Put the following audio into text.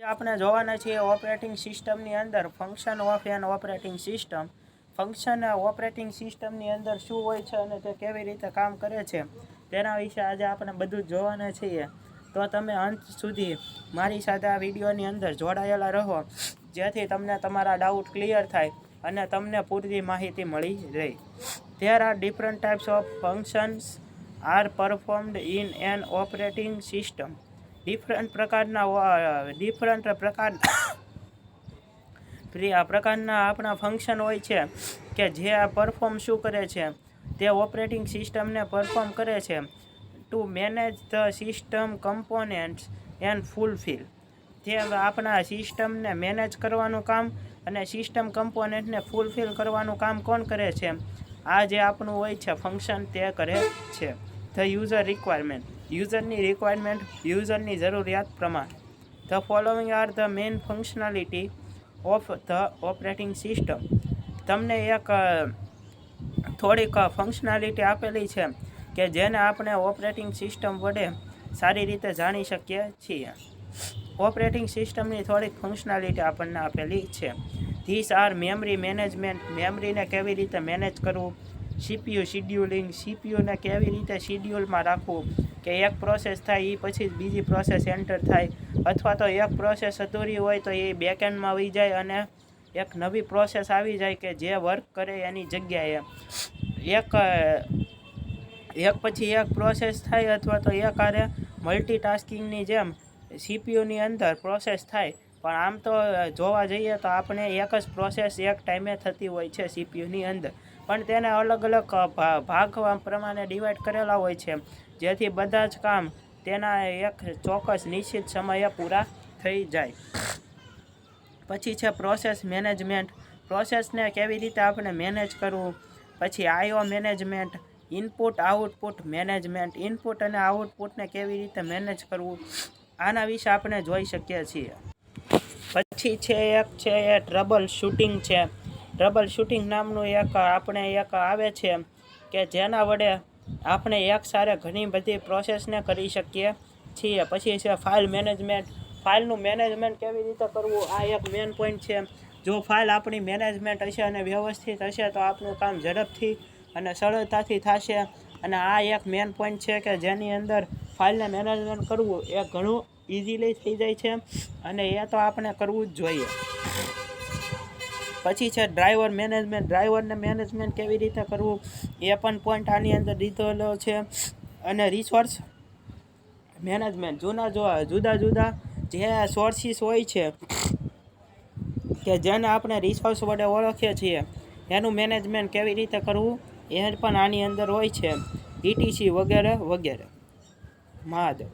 આપણે જોવાના છીએ ઓપરેટિંગ સિસ્ટમની અંદર function of an operating system. Function operating સિસ્ટમની અંદર શું હોય છે અને તે કેવી રીતે કામ કરે છે તેના વિશે આજે આપણે બધું જ જોવાના છીએ. તો તમે અંત સુધી મારી સાથે આ વિડીયોની અંદર જોડાયેલા રહો, જેથી તમને તમારા ડાઉટ ક્લિયર થાય અને તમને પૂરી માહિતી મળી રહે. There are different types of functions are performed in an operating system. Different પ્રકારના આપણા ફંક્શન હોય છે કે જે આ પરફોર્મ શું કરે છે, તે ઓપરેટિંગ સિસ્ટમને પરફોર્મ કરે છે to manage the system components and fulfil. તે આપણા સિસ્ટમને મેનેજ કરવાનું કામ અને સિસ્ટમ કમ્પોનેન્ટને ફૂલફિલ કરવાનું કામ કોણ કરે છે? આ જે આપણું હોય છે ફંક્શન, તે કરે છે. ધ યુઝર રિક્વાયરમેન્ટ, યુઝરની રિક્વાયરમેન્ટ, યુઝરની જરૂરિયાત પ્રમાણે. The following are the main functionality of the operating system. તમને એક થોડીક ફંક્શનાલિટી આપેલી છે કે જેને આપણે ઓપરેટિંગ સિસ્ટમ વડે સારી રીતે જાણી શકીએ છીએ. ઓપરેટિંગ સિસ્ટમની થોડીક ફંક્શનાલિટી આપણને આપેલી છે. ધીસ આર મેમરી મેનેજમેન્ટ, મેમરીને કેવી રીતે મેનેજ કરવું. સીપીયુ શિડ્યુલિંગ, સીપીયુને કેવી રીતે શિડ્યુલમાં રાખવું કે એક પ્રોસેસ થાય એ પછી બીજી પ્રોસેસ એન્ટર થાય, અથવા તો એક પ્રોસેસ અધૂરી હોય તો એ બેકએન્ડમાં વહી જાય અને એક નવી પ્રોસેસ આવી જાય કે જે વર્ક કરે એની જગ્યાએ. એક પછી એક પ્રોસેસ થાય અથવા તો એક આરે મલ્ટીટાસ્કિંગની જેમ સીપીયુની અંદર પ્રોસેસ થાય. પણ આમ તો જોવા જઈએ તો આપણે એક જ પ્રોસેસ એક ટાઈમે થતી હોય છે સીપીયુની અંદર, પણ તેને અલગ અલગ ભાગ પ્રમાણે ડિવાઈડ કરેલા હોય છે, જેથી બધા જ કામ તેના એક ચોક્કસ નિશ્ચિત સમયે પૂરા થઈ જાય. પછી છે પ્રોસેસ મેનેજમેન્ટ, પ્રોસેસને કેવી રીતે આપણે મેનેજ કરવું. પછી IO management, input output management, input અને આઉટપુટને કેવી રીતે મેનેજ કરવું, આના વિશે આપણે જોઈ શકીએ છીએ. પછી છે એ ટ્રબલ શૂટિંગ છે. ટ્રબલ શૂટિંગ નામનું એક આવે છે કે જેના વડે આપણે એક સારે ઘણી બધી પ્રોસેસને કરી શકીએ છીએ. પછી છે ફાઇલ મેનેજમેન્ટ, ફાઇલનું મેનેજમેન્ટ કેવી રીતે કરવું, આ એક મેઇન પોઈન્ટ છે. જો ફાઇલ આપણી મેનેજમેન્ટ હશે અને વ્યવસ્થિત હશે તો આપણું કામ ઝડપથી અને સરળતાથી થશે. અને આ એક મેઇન પોઈન્ટ છે કે જેની અંદર ફાઇલને મેનેજમેન્ટ કરવું એ ઘણું ઇઝીલી થઈ જાય છે અને એ તો આપણે કરવું જ જોઈએ. પછી છે ડ્રાઈવર મેનેજમેન્ટ, ડ્રાઈવરને મેનેજમેન્ટ કેવી રીતે કરવું એ પણ પોઈન્ટ આની અંદર દીધેલો છે. અને રિસોર્સ મેનેજમેન્ટ, જુદા જુદા જે સોર્સિસ હોય છે કે જેને આપણે રિસોર્સ વડે ઓળખીએ છીએ, એનું મેનેજમેન્ટ કેવી રીતે કરવું એ પણ આની અંદર હોય છે. ઇટીસી વગેરે વગેરે. મહાદેવ.